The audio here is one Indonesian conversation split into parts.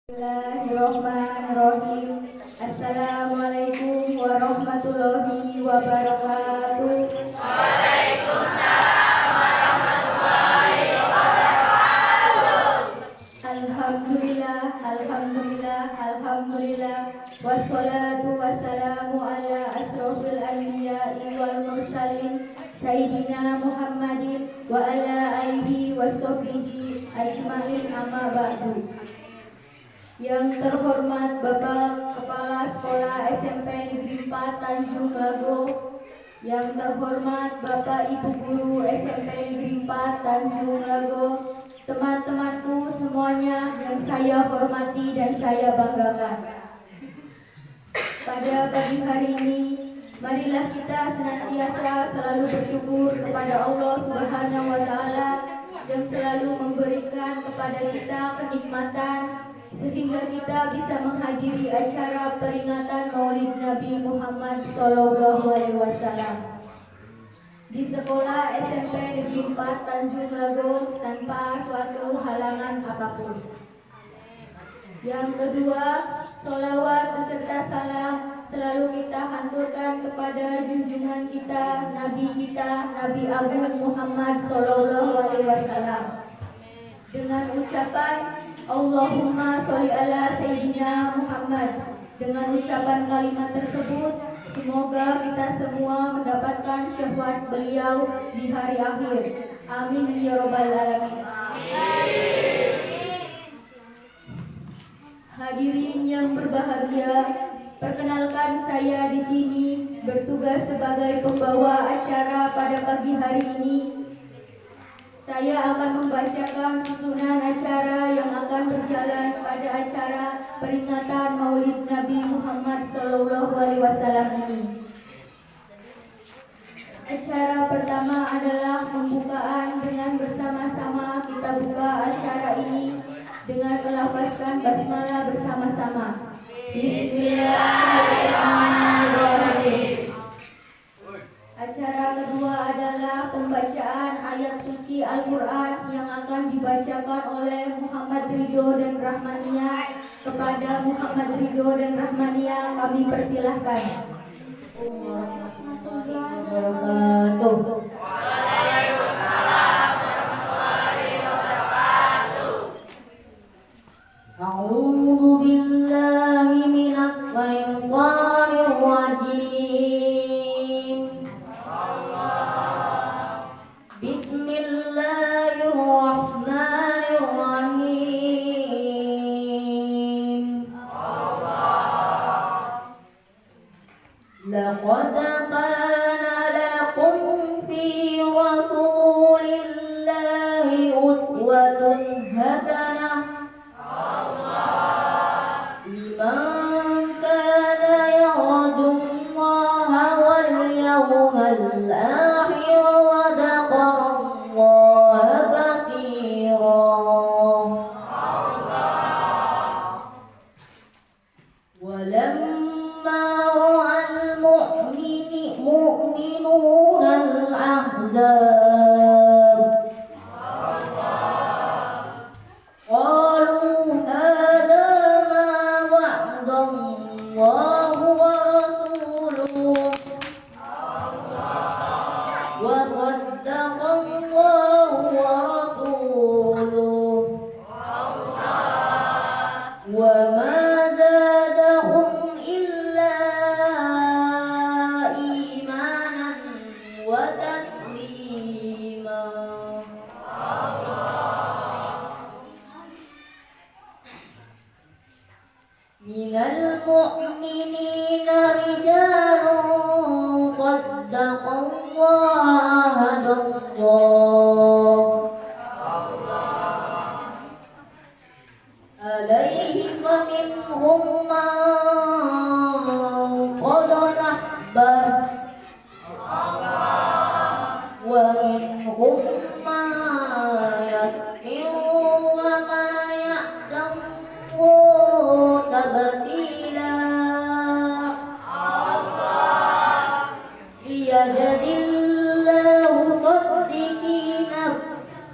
Bismillahirrahmanirrahim. Assalamualaikum warahmatullahi wabarakatuh. Alhamdulillah, alhamdulillah, alhamdulillah. Wassalatu wassalamu ala asrofil anbiya'i wal mursalin Sayyidina Muhammadin wa ala alihi wa sahbihi ajma'in, amma ba'du. Yang terhormat Bapak Kepala Sekolah SMP Negeri 4 Tanjung Lago, yang terhormat Bapak Ibu Guru SMP Negeri 4 Tanjung Lago, teman-temanku semuanya yang saya hormati dan saya banggakan. Pada pagi hari ini, marilah kita senantiasa selalu bersyukur kepada Allah Subhanahu wa Ta'ala yang selalu memberikan kepada kita kenikmatan sehingga kita bisa menghadiri acara peringatan Maulid Nabi Muhammad SAW di sekolah SMP Negeri 4 Tanjung Lago tanpa suatu halangan apapun. Yang kedua, sholawat beserta salam selalu kita haturkan kepada junjungan kita, Nabi Agung Muhammad SAW dengan ucapan Allahumma sholli ala Sayyidina Muhammad. Dengan ucapan kalimat tersebut, semoga kita semua mendapatkan syafaat beliau di hari akhir. Amin ya rabbal alamin. Hadirin yang berbahagia, perkenalkan saya di sini bertugas sebagai pembawa acara pada pagi hari ini. Saya akan membacakan susunan acara yang akan berjalan pada acara peringatan Maulid Nabi Muhammad SAW ini. Acara pertama adalah pembukaan dengan bersama-sama kita buka acara ini dengan melafazkan basmalah bersama-sama. Bismillahirrahmanirrahim. Acara kedua adalah pembacaan ayat suci Al-Quran yang akan dibacakan oleh Muhammad Ridho dan Rahmania. Kepada Muhammad Ridho dan Rahmania kami persilahkan. Waalaikumsalam warahmatullahi wabarakatuh. A'udzu billahi minasy syaithanir rajim. لقد كان لكم في رسول الله أسوة حسنة لمن كان يرجو الله واليوم الآخر وذكر الله كثيرا. ولما مؤمنون الأحزاب قالوا هذا ما وعد الله ورسوله وصدق الله ورسوله وما زادهم إلا وتسليما. من المؤمنين رجال صدقوا الله وعاهدوا الله عليهم ومنهم من قضى نحبه ومنهم ما يسر وما يعلم تبديلا. ليجزي الله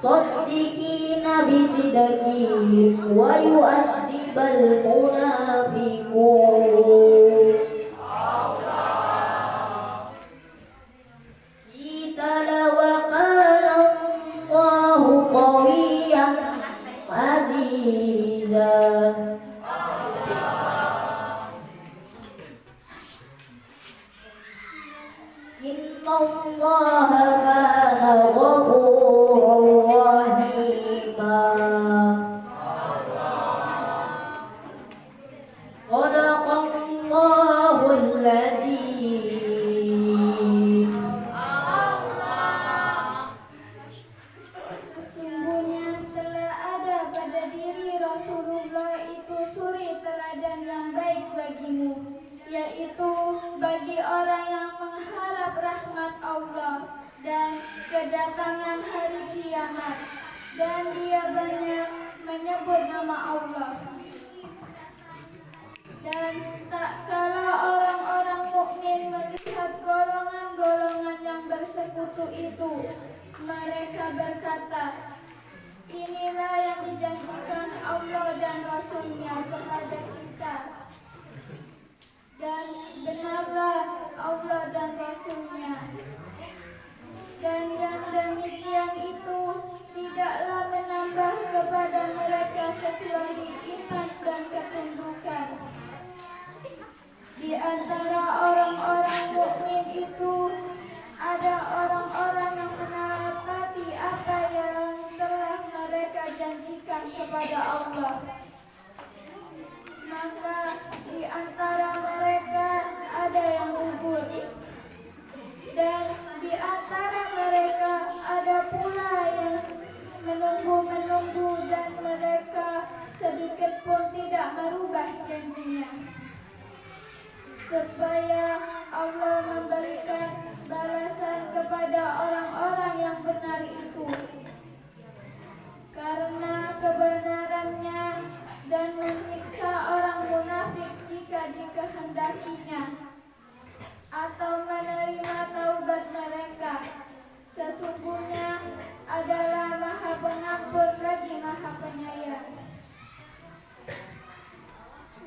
صدقين بصدقهم ويؤدب المنافقون قيل وكان الله قويا عزيزا إن الله كان غفورا رحيما صدق الله العظيم. Sesungguhnya telah ada pada diri Rasulullah itu suri teladan yang baik bagimu, yaitu bagi orang yang mengharap rahmat Allah dan kedatangan hari kiamat, dan dia banyak menyebut nama Allah. Dan tak kala orang-orang mukmin melihat golongan-golongan yang bersekutu itu, mereka berkata, inilah yang dijanjikan Allah dan Rasul-Nya kepada kita. Dan benarlah Allah dan Rasul-Nya. Dan yang demikian itu tidaklah menambah kepada mereka kecuali iman dan ketundukan. Di antara orang-orang mukmin itu ada orang-orang yang menepati apa yang telah mereka janjikan kepada Allah. Maka di antara mereka ada yang gugur, dan di antara mereka ada pula yang menunggu-menunggu, dan mereka sedikit pun tidak merubah janjinya, supaya Allah memberikan balasan kepada orang-orang yang benar itu karena kebenarannya, dan menyiksa orang munafik jika dikehendakinya, atau menerima taubat mereka. Sesungguhnya adalah Maha Pengampun lagi Maha Penyayang.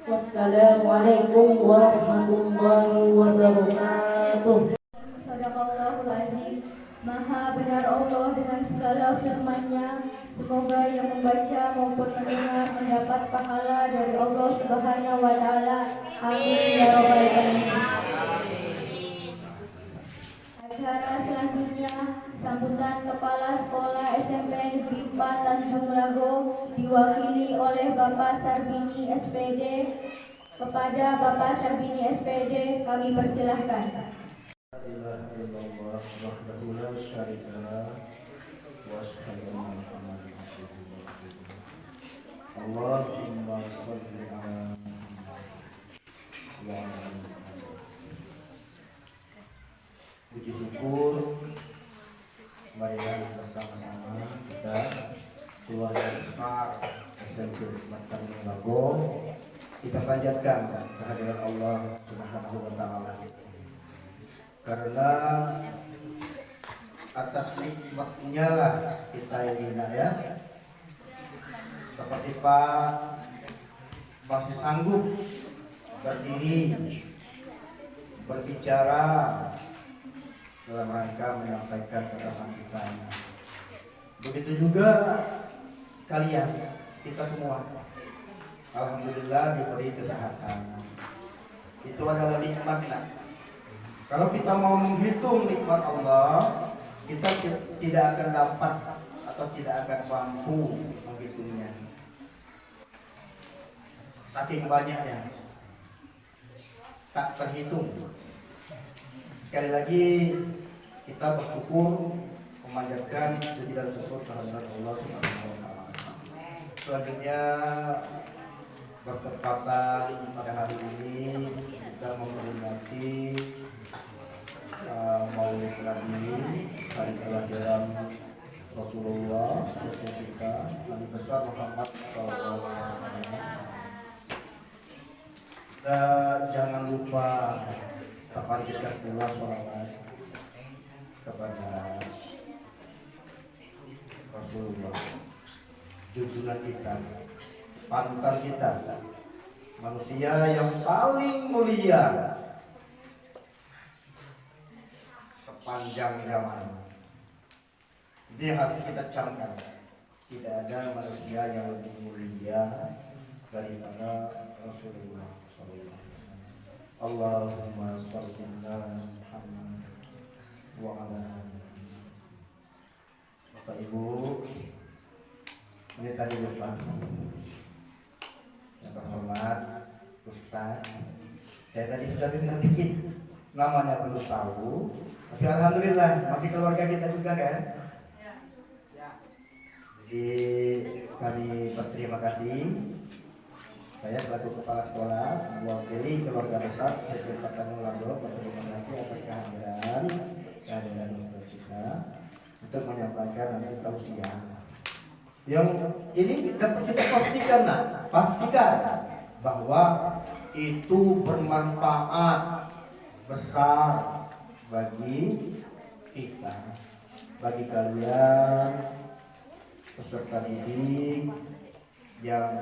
Wassalamualaikum warahmatullahi wabarakatuh. Sadaqallahul azim. Maha benar Allah dengan segala firman-Nya. Semoga yang membaca maupun mendengar mendapat pahala dari Allah Subhanahu wa taala. Amin ya rabbal alamin. Acara selanjutnya sambutan Kepala Sekolah SMP Negeri 4 Tanjung Lago diwakili oleh Bapak Sarbini SPD. Kepada Bapak Sarbini SPD kami persilahkan. Allahumma shalli ala puji syukur marilah bersama-sama kita keluarga besar SMP Tanjung Lago kita panjatkan kehadiran Allah Subhanahu wa taala, karena atas nikmatnya lah kita ini ya, seperti Pak masih sanggup berdiri berbicara dalam rangka menyampaikan kata kita. Begitu juga kalian, kita semua, alhamdulillah diberi kesehatan. Itu adalah nikmat. Kalau kita mau menghitung nikmat Allah, kita tidak akan dapat atau tidak akan mampu menghitungnya. Saking banyaknya, tak terhitung. Sekali lagi kita bersyukur, memanjatkan puji dan syukur kehadirat Allah Subhanahu wa taala. Selanjutnya bertepatan pada hari ini kita memperingati Maulid Nabi, hari kelahiran Rasulullah, Rasul kita, Nabi besar Muhammad SAW. Dan jangan lupa kita panjatkan pula sholawat kepada Rasulullah, junjungan kita, panutan kita, manusia yang paling mulia sepanjang zaman. Ini yang harus kita camkan. Tidak ada manusia yang lebih mulia daripada Rasulullah SAW. Allahumma sholli ala Muhammad wa ala ali Muhammad. Bapak Ibu, ini tadi lupa. Yang terhormat Ustaz, saya tadi sudah dengar dikit, namanya belum tahu, tapi alhamdulillah masih keluarga kita juga kan. Jadi kami berterima kasih. Saya selaku kepala sekolah mewakili keluarga besar Sekolah Tanjung Lando berterima kasih atas kehadiran Ustaz kita untuk menyampaikan tausiah. Yang ini dapat kita pastikan bahwa itu bermanfaat besar bagi kita, bagi kalian peserta didik yang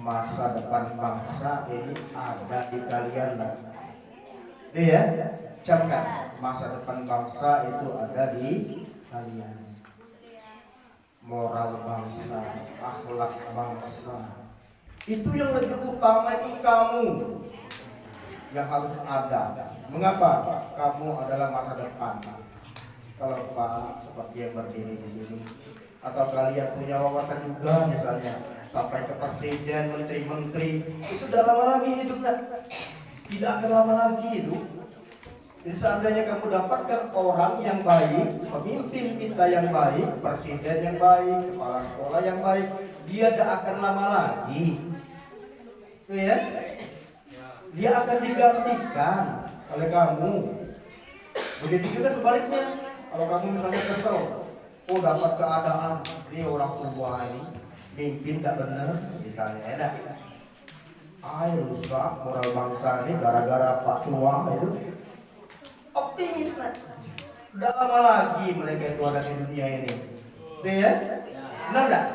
masa depan bangsa ini ada di kalian lah. Itu ya, camkan, masa depan bangsa itu ada di kalian. Moral bangsa, akhlak bangsa, itu yang lebih utama, itu kamu yang harus ada. Mengapa? Kamu adalah masa depan. Kalau Pak seperti yang berdiri di sini, atau kalian punya wawasan juga misalnya sampai ke presiden, menteri-menteri, itu tidak lama lagi hidupnya, tidak akan lama lagi itu. Jadi seandainya kamu dapatkan orang yang baik, pemimpin kita yang baik, presiden yang baik, kepala sekolah yang baik, dia tidak akan lama lagi, itu ya, dia akan digantikan oleh kamu. Begitu juga sebaliknya, kalau kamu misalnya kesel, oh dapat keadaan, ini orang tua ini mimpin tak benar, misalnya enak, rusak moral bangsa ini gara-gara Pak Tua itu. Optimis lah, tidak lama lagi mereka itu ada di dunia ini. Ya, benar tak?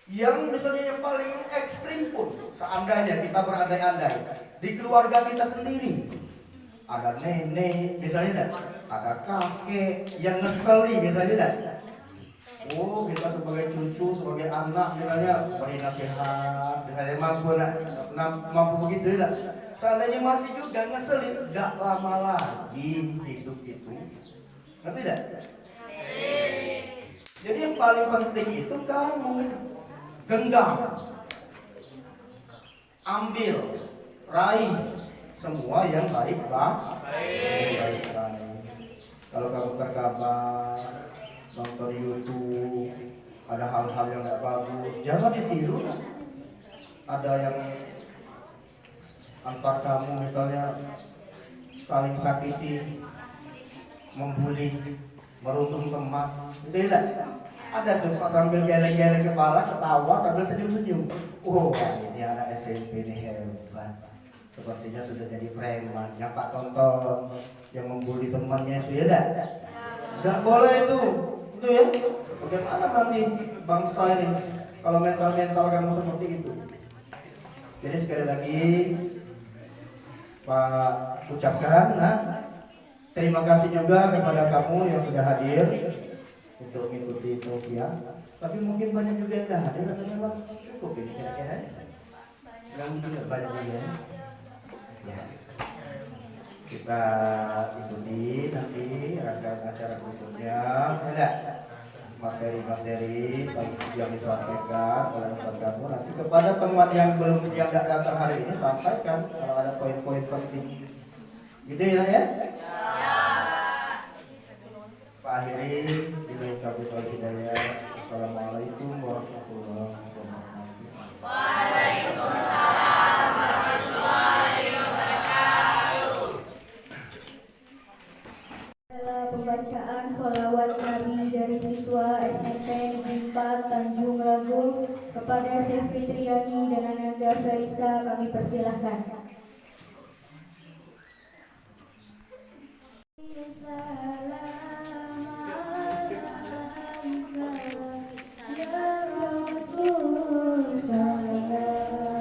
Yang misalnya yang paling ekstrim pun, seandainya kita berandai-andai di keluarga kita sendiri, ada nenek misalnya, ada kakek yang ngeselin misalnya. Oh, kita sebagai cucu, sebagai anak misalnya beri nasihat, misalnya mampu begitu tidak? Seandainya masih juga ngeselin, tidak lama lagi hidup itu. Ngerti tidak? Jadi yang paling penting itu kamu genggam, ambil, raih semua yang baik-baik. Kalau kamu terkabar nonton YouTube, ada hal-hal yang tidak bagus, jangan ditiru. Ada yang antar kamu misalnya saling sakiti, membuli, meruntung teman, itu tidak. Ada tuh Pak sambil geleng-geleng kepala, ketawa sambil senyum-senyum. Oh, ini anak SMP ini hebat. Sepertinya sudah jadi preman. Yang Pak tonton yang membuli temannya itu ya tidak. Tidak boleh itu ya. Bagaimana nanti bangsa ini kalau mental kamu seperti itu? Jadi sekali lagi Pak ucapkan, terima kasih juga kepada kamu yang sudah hadir untuk mengikuti tausiah. Tapi mungkin banyak juga yang sudah hadir atau memang cukup ini kira-kira? Yang juga banyak juga. Ya. Kita ikuti nanti rangkaian acara berikutnya. Ada materi-materi yang disampaikan oleh Ustaz kamu nanti kepada teman yang tidak datang hari ini, sampaikan kalau ada poin-poin penting. Gitu ya? Pak akhiri sini kabul hidayah. Assalamualaikum warahmatullahi wabarakatuh. Waalaikumsalam warahmatullahi wabarakatuh. Adalah pembacaan sholawat Nabi dari siswa SMP Negeri 4 Tanjung Lagung kepada Syekh Fitriani dan Ananda Farisa, kami persilahkan. Ya Rasul, salam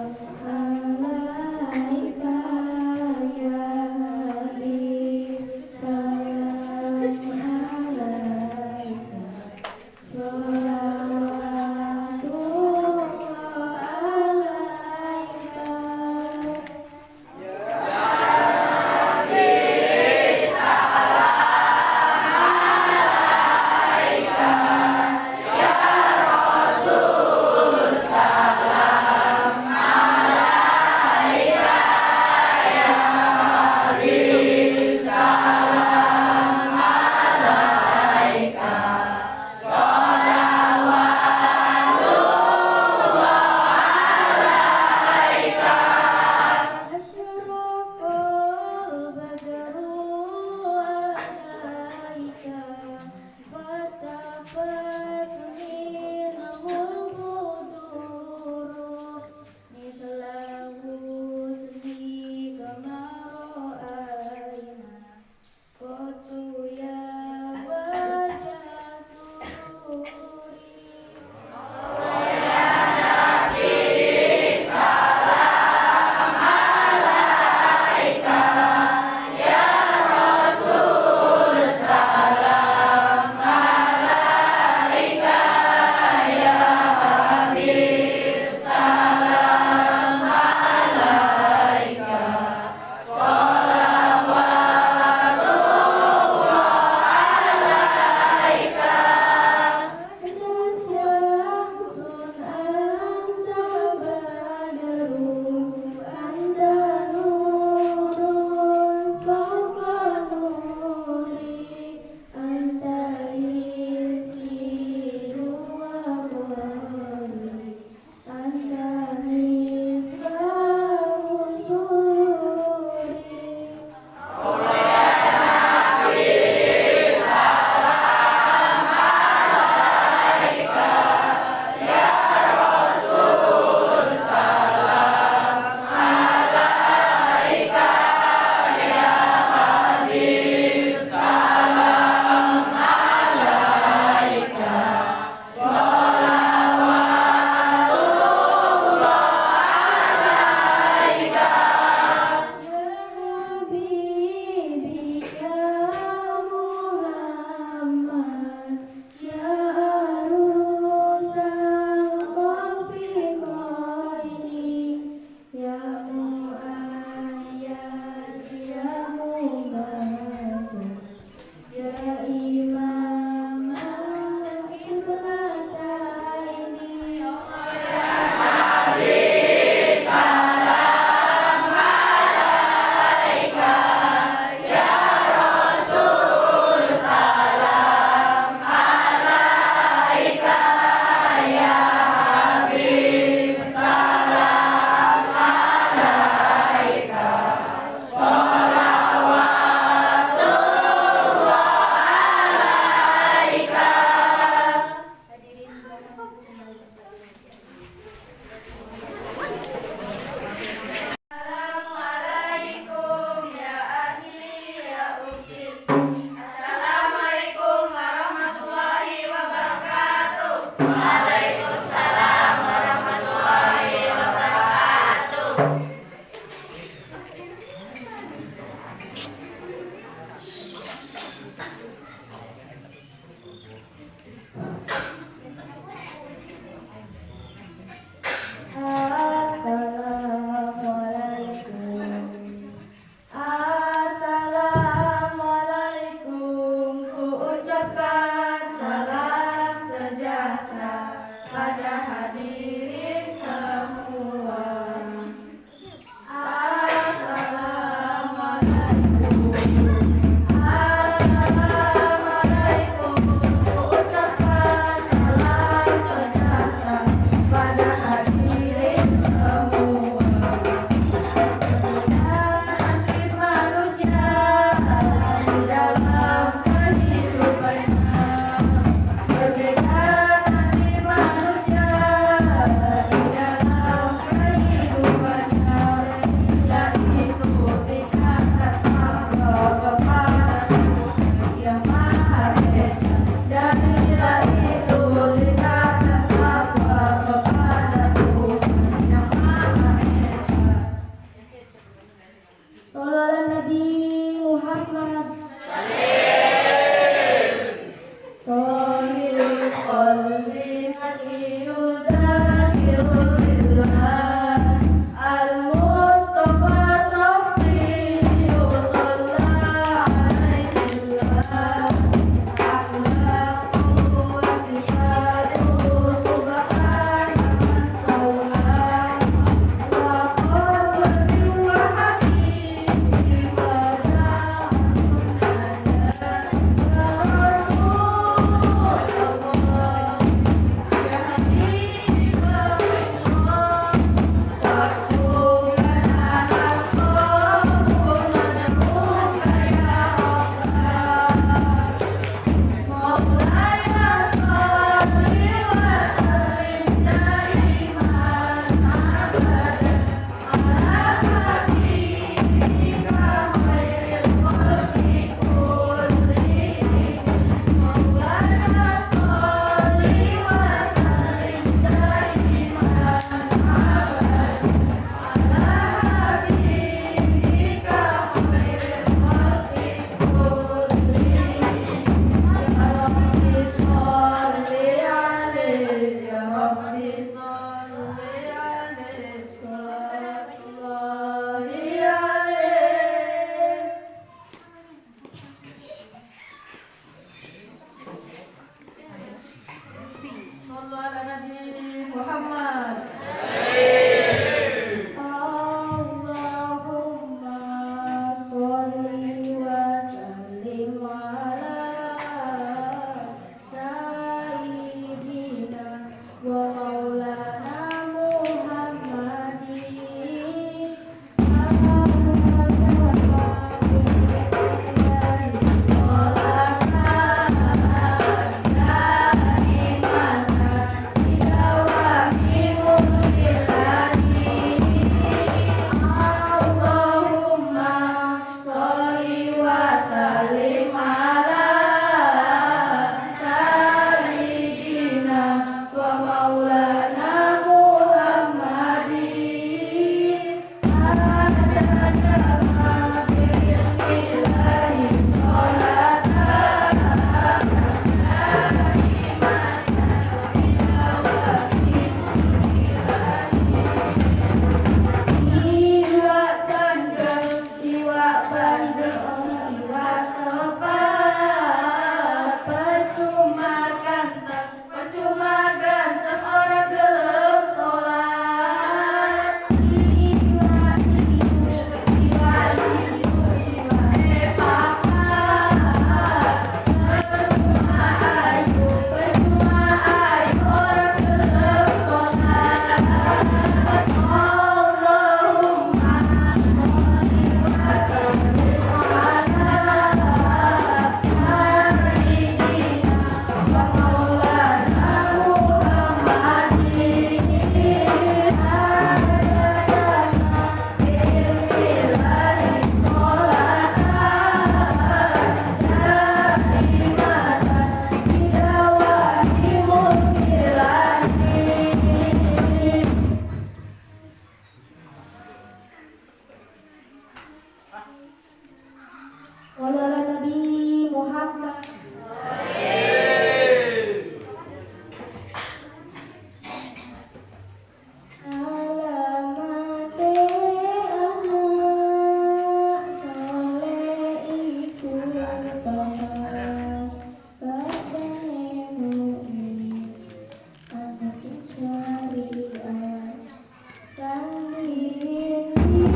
Apa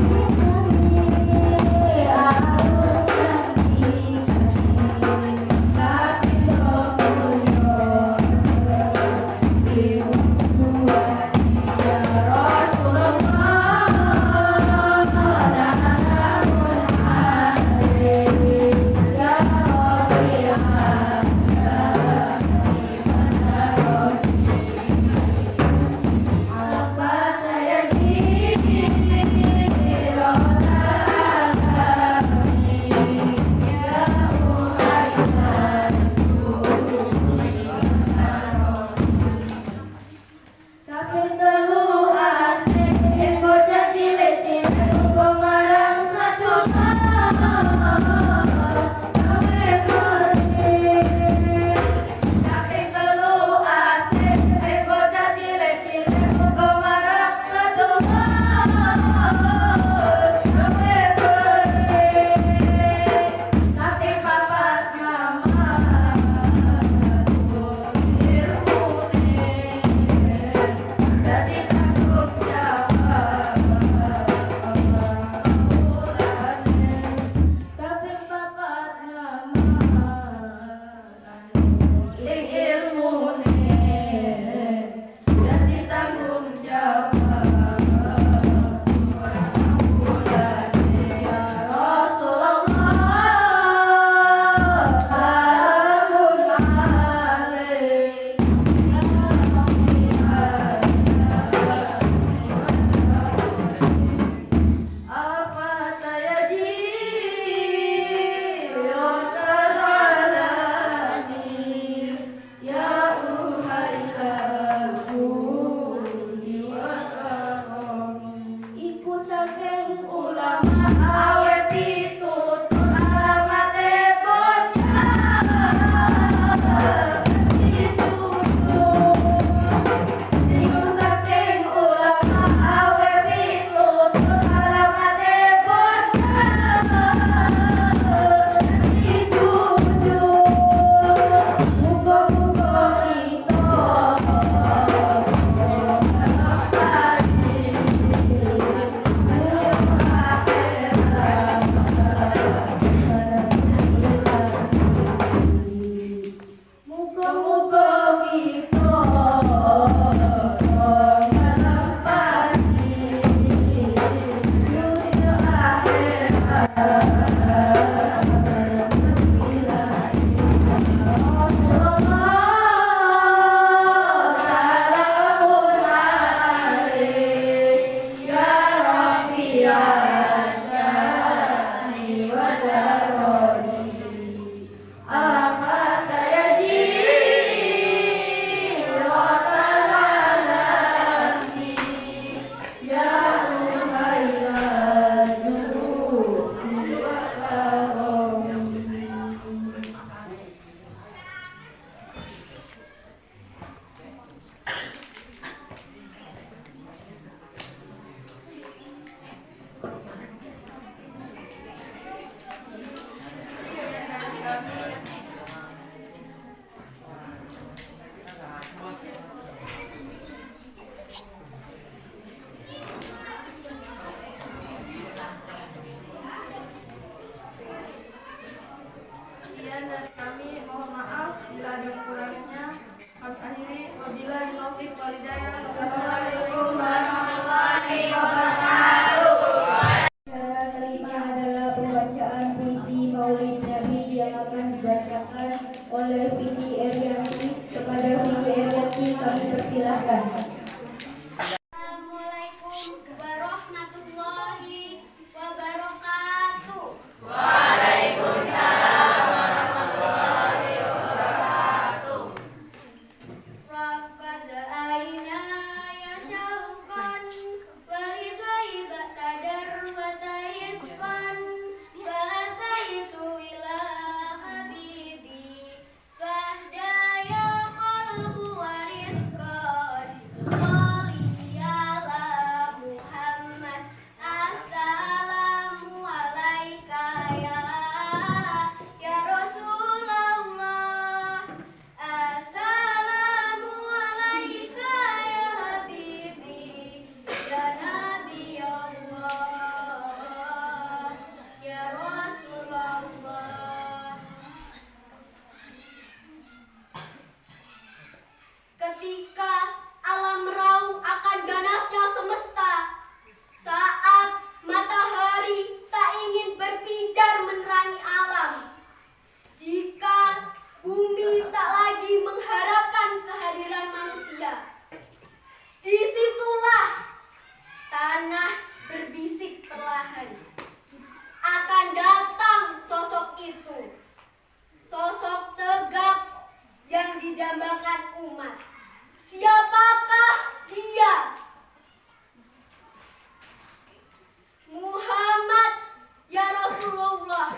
tanah berbisik perlahan. Akan datang sosok itu, sosok tegak yang didambakan umat. Siapakah dia? Muhammad ya Rasulullah,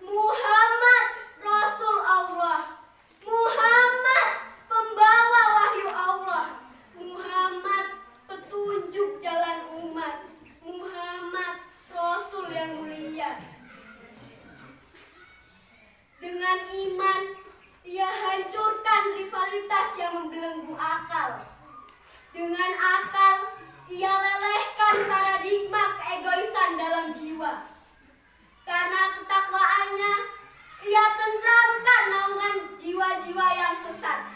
Muhammad Rasul Allah, Muhammad pembawa wahyu Allah, Muhammad petunjuk jalan umat, Muhammad Rasul yang mulia. Dengan iman, ia hancurkan rivalitas yang membelenggu akal. Dengan akal, ia lelehkan paradigma keegoisan dalam jiwa. Karena ketakwaannya, ia tentramkan naungan jiwa-jiwa yang sesat.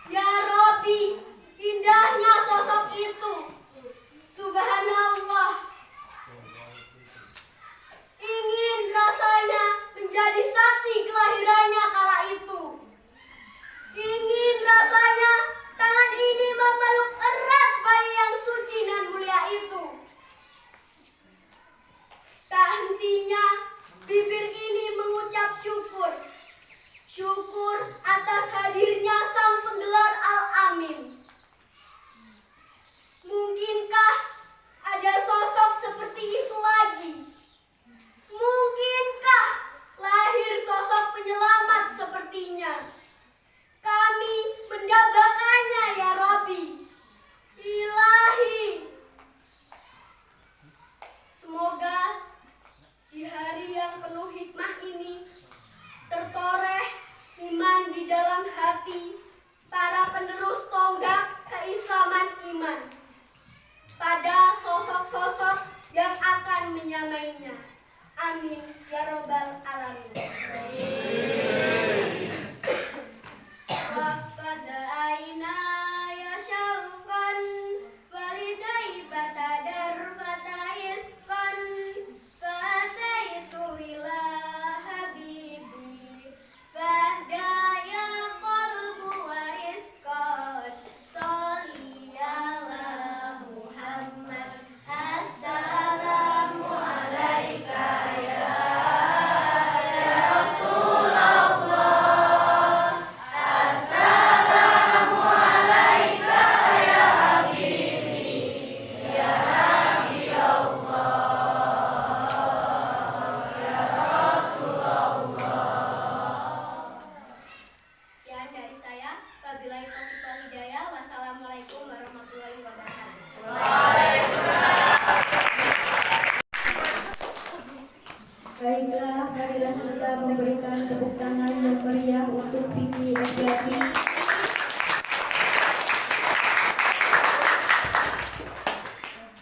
Ya Rabbi, indahnya sosok itu. Subhanallah. Ingin rasanya menjadi saksi kelahirannya kala itu. Ingin rasanya tangan ini memeluk erat bayi yang suci dan mulia itu. Tak hentinya bibir ini mengucap syukur. Syukur atas hadirnya sang penggelar Al-Amin. Mungkinkah ada sosok seperti itu lagi? Mungkinkah lahir sosok penyelamat sepertinya? Kami mendambakannya ya Rabbi. Ilahi. Semoga di hari yang penuh hikmah ini tertoreh iman di dalam hati para penerus tonggak keislaman iman pada sosok-sosok yang akan menyamainya. Amin ya robbal alamin. Waqad aina ya syauqan walidai batadar fataisqan fataitu ila habibi fahdaya qalbu warisqan sholli ala Muhammad assalamu alaika ya Baiklah, marilah kita memberikan tepuk tangan yang meriah untuk Vicky Estiati.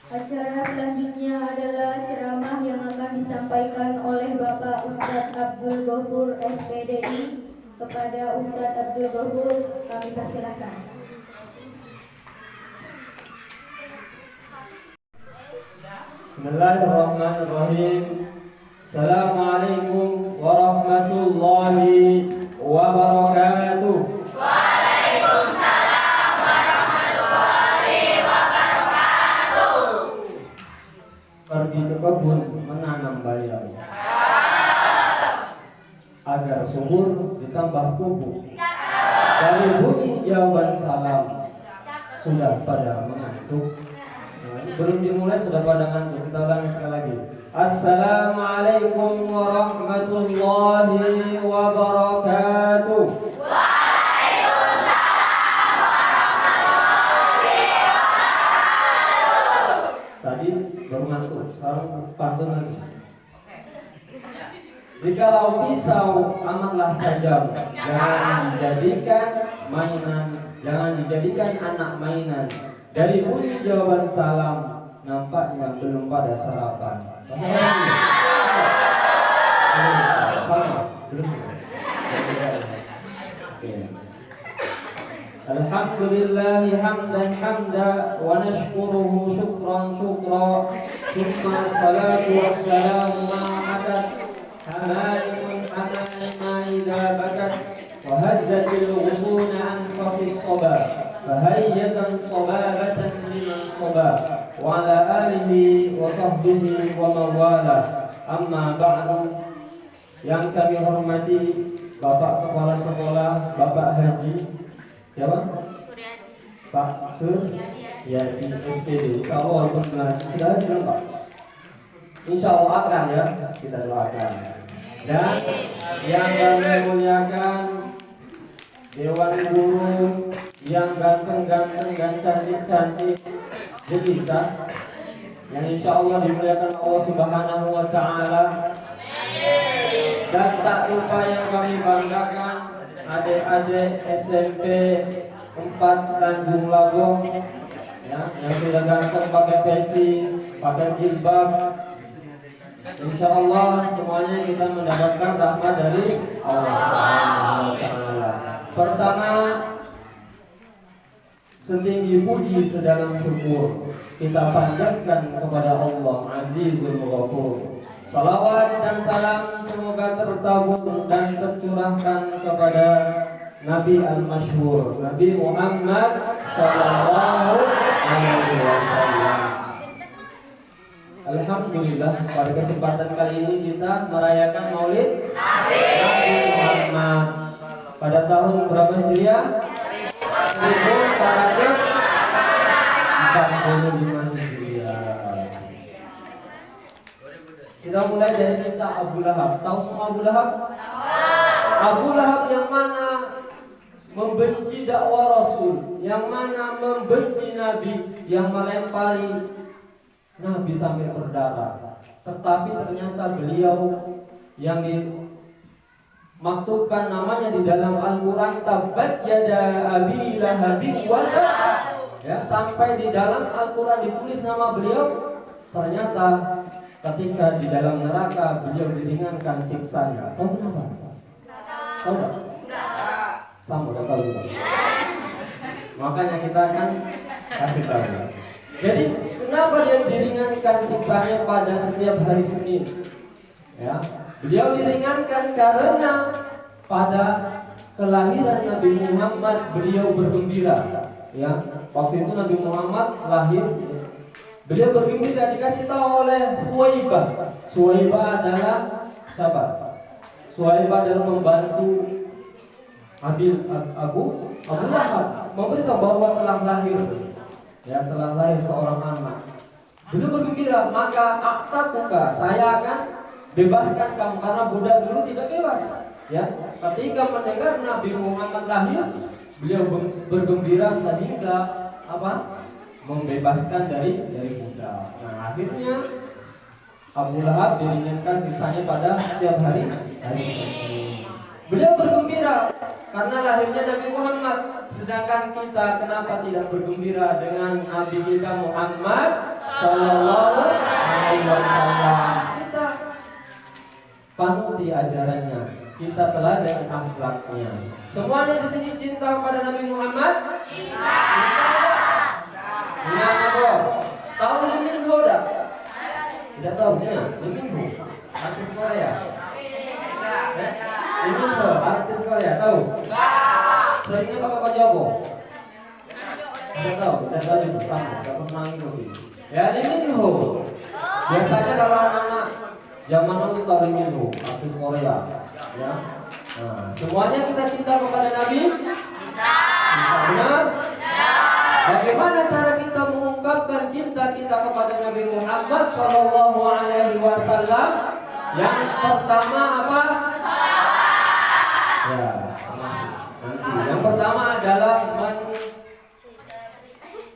Acara selanjutnya adalah ceramah yang akan disampaikan oleh Bapak Ustadz Abdul Ghafur SPDI. Kepada Ustadz Abdul Ghafur, kami persilahkan. Bismillahirrahmanirrahim. Assalamualaikum warahmatullahi wabarakatuh. Waalaikumsalam warahmatullahi wabarakatuh. Pergi ke kebun menanam bayam agar subur ditambah pupuk. Dari bunyi jawaban salam sudah pada mengantuk. Belum dimulai sudah pada ngantuk. Kita ulangi sekali lagi. Assalamualaikum warahmatullahi wabarakatuh. Waalaikumsalam warahmatullahi wabarakatuh. Tadi baru ngantuk, sekarang pantun lagi. Jikalau pisau amatlah tajam, jangan dijadikan mainan, jangan dijadikan anak mainan. Dari bunyi jawaban salam, nampaknya belum pada sarapan. Sama, belum. Alhamdulillahi hamdan hamda wa nashkuruhu syukran syukra. Summa salatu wassalamu ma'adat hamalimun hamalan ma'idha bakat wa hazzatil ghusuna anfasis sobar fahayyazan sobabatan liman Mustafa wa ala alihi wa sahbihi wa mawala. Amma ba'du. Yang kami hormati Bapak Kepala Sekolah, Bapak Haji siapa? Pak Suryadi SPD. Insya Allah walaupun sudah bilang Pak. Insya Allah akan ya, kita doakan. Dan yang kami muliakan Dewan Guru yang ganteng-ganteng dan cantik-cantik jelita yang insya Allah dimuliakan Allah Subhanahu wa Ta'ala. Dan tak lupa yang kami banggakan adik-adik SMP 4 Tanjung Labong ya, yang sudah ganteng pakai peci, pakai jilbab. Insya Allah semuanya kita mendapatkan rahmat dari Allah Subhanahu wa Ta'ala. Pertama, setinggi puji sedalam syukur kita panjatkan kepada Allah Azizul Ghafur. Salawat dan salam semoga tertabur dan tercurahkan kepada Nabi al-Masyhur, Nabi Muhammad sallallahu alaihi wasallam. Alhamdulillah, pada kesempatan kali ini kita merayakan Maulid Nabi Muhammad pada tahun berapa Hijriah? 1445 Hijriah. Kita mulai dari kisah Abu Lahab. Tahu semua Abu Lahab? Abu Lahab yang mana membenci dakwah Rasul, yang mana membenci Nabi, yang melempari Nabi sampai berdarah. Tetapi ternyata beliau yang dimaktubkan namanya di dalam Al-Quran Tabbat yada Abi Lahab wa tab. Ya, sampai di dalam Al-Quran ditulis nama beliau. Ternyata ketika di dalam neraka beliau diringankan siksanya. Tahu kenapa? Tahu nggak? Sama, nggak tahu juga. Makanya kita akan kasih tahu. Jadi kenapa dia diringankan siksanya pada setiap hari Senin? Ya, beliau diringankan karena pada kelahiran Nabi Muhammad beliau bergembira. Ya, waktu itu Nabi Muhammad lahir. Beliau bergembira dikasih tahu oleh Suwaibah. Suwaibah adalah siapa? Suwaibah adalah membantu Abu Lahab, memberitahu bahwa telah lahir, ya telah lahir seorang anak. Beliau bergembira, maka aktakuka, saya akan bebaskan kamu karena budak dulu tidak bebas. Ya, ketika mendengar Nabi Muhammad lahir, beliau bergembira sehingga apa? Membebaskan dari budak. Nah, akhirnya Abu Lahab diringankan sisanya pada setiap hari Senin. Beliau bergembira karena lahirnya Nabi Muhammad. Sedangkan kita kenapa tidak bergembira dengan Nabi kita Muhammad Sallallahu Alaihi Wasallam? Kita panuti ajarannya, kita teladan akhlaknya. Semuanya di sini cinta kepada Nabi Muhammad. Cinta. Ingat apa? Tahu Lee Min Ho tak? Tidak tahu ya? Lee Min Ho, artis Korea. Lee Min Ho, artis Korea. Tahu? Seringnya pakai baju apa? Tidak tahu. Tidak tahu juga sama. Tidak pernah ngikutin. Ya Lee Min Ho. Biasanya kalau anak-anak zaman itu tahu Lee Min Ho, artis Korea. Ya. Nah, semuanya kita cinta kepada Nabi. Benar? Bagaimana cara kita mengungkapkan cinta kita kepada Nabi Muhammad Sallallahu Alaihi Wasallam? Yang pertama apa? Ya, nanti. Yang pertama adalah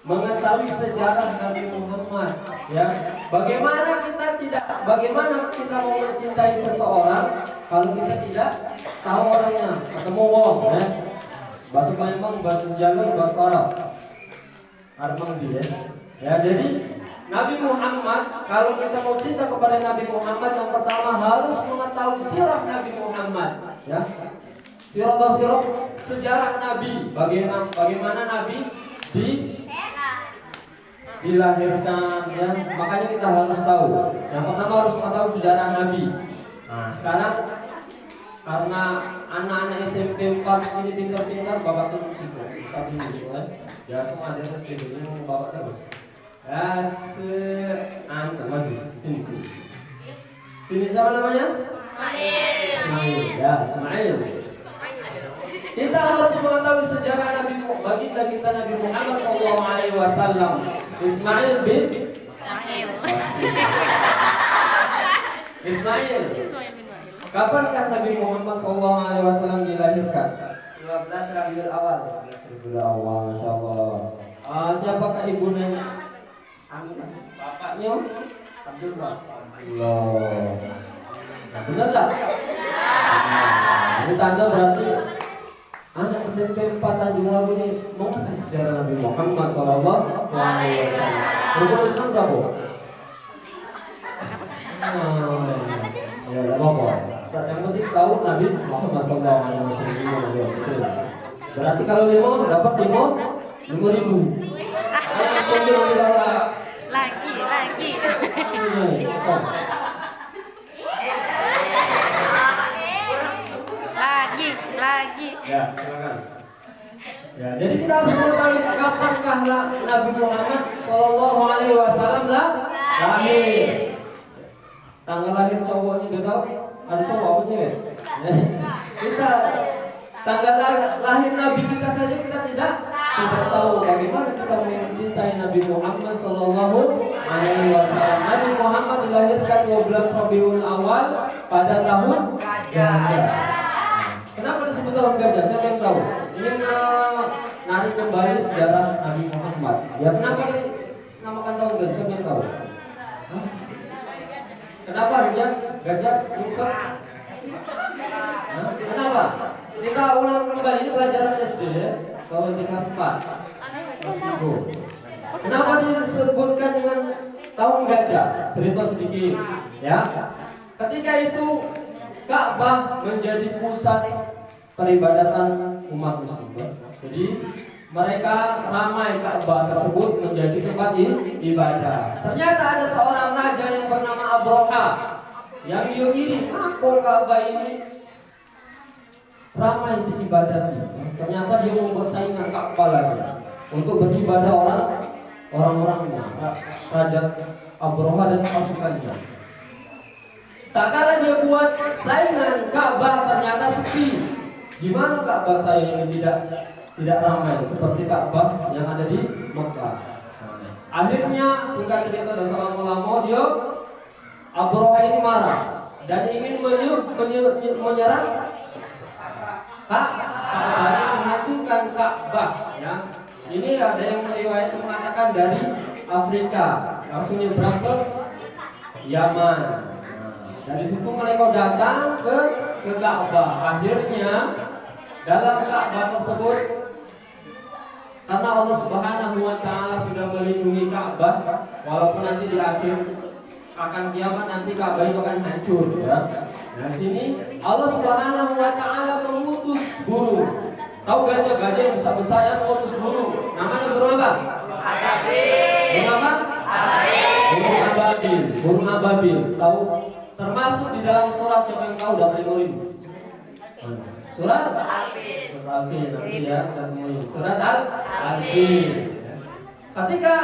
mengetahui sejarah Nabi Muhammad. Ya, bagaimana kita mau mencintai seseorang kalau kita tidak tahu orangnya? Ketemu wong, ya. Bahasa Palembang, bahasa Jawa, bahasa Arab. Armang dia. Ya, jadi Nabi Muhammad, kalau kita mau cinta kepada Nabi Muhammad, yang pertama harus mengetahui sirah Nabi Muhammad. Ya, sirah atau sejarah Nabi. Bagaimana Nabi dilahirkan. Ya, makanya kita harus tahu. Yang pertama harus mengetahui sejarah Nabi. Nah, sekarang karena anak-anak SMP 4 ini pintar-pintar, bapak terus itu. Tapi kan ya semua ada terus ini bapak terus. Maju sini. Sini siapa namanya? Ismail. Ya, Ismail. Kita harus mengetahui sejarah baginda kita Nabi Muhammad SAW. Ismail bin Ismail. Kapankah Nabi Muhammad SAW dilahirkan? 12 Rabiul Awal. Rabiul Awal, Masya Allah. Siapakah ibundanya? Aminah. Bapaknya? Abdullah. Allah. Benar tak? Ini tanda berarti anak SMP 4 Tanjung Labu ini mengerti sejarah Nabi Muhammad SAW. Rukun Islam berapa? Ya, tidak apa-apa. Yang penting tahu Nabi Muhammad SAW. Berarti kalau 5 dapat 5.000. Lagi. Lagi. Ya, silakan. Ya, jadi kita harus mengetahui kapankah Nabi Muhammad SAW lahir. Tanggal lahir cowoknya kita tahu? Ada cowok apa cewek? Kita tanggal lahir Nabi kita saja kita tidak tahu. Bagaimana kita mencintai Nabi Muhammad SAW? Nabi Muhammad dilahirkan 12 Rabiul Awal pada tahun Gajah. Kenapa disebut tahun Gajah? Siapa yang tahu? Ini narik kembali sejarah Nabi Muhammad. Ya, kenapa dinamakan tahun Gajah? Siapa yang tahu? Hah? Kenapa harusnya gajah rusak? Kenapa? Kita ulang kembali, ini pelajaran SD ya. Kalau di kelas 4. Kenapa disebutkan dengan tahun gajah? Cerita sedikit ya. Ketika itu Ka'bah menjadi pusat peribadatan umat muslim. Jadi mereka ramai Ka'bah tersebut menjadi tempat ibadah. Ternyata ada seorang raja yang bernama Abraha yang dia iri, Ka'bah ini ramai diibadati. Ternyata dia membuat saingan Ka'bah lagi untuk beribadah orang-orangnya, Raja Abraha dan pasukannya. Tak kala dia buat saingan Ka'bah ternyata sepi. Gimana Ka'bah saya ini tidak ramai seperti Ka'bah yang ada di Mekah. Akhirnya singkat cerita dan selama-lama dia Abraha ini marah dan ingin menyerang Ka'bah, menghancurkan Ka'bah. Ya. Ini ada yang meriwayat mengatakan dari Afrika, langsung nyebrang ke Yaman. Dari situ mereka datang ke Ka'bah. Akhirnya dalam Ka'bah tersebut, karena Allah Subhanahu wa Ta'ala sudah melindungi Ka'bah, walaupun nanti di akhir akan kiamat nanti Ka'bah itu akan hancur ya. Nah, di sini Allah Subhanahu wa Ta'ala mengutus burung. Tahu gajah yang besar-besar yang mengutus burung. Namanya burung apa? Burung apa? Burung ababil. Burung ababil. Tahu? Termasuk di dalam surat siapa yang tahu dari Al-Fil. Surat Al-Fil nanti ya kita semuanya. Surat Al-Fil. Ketika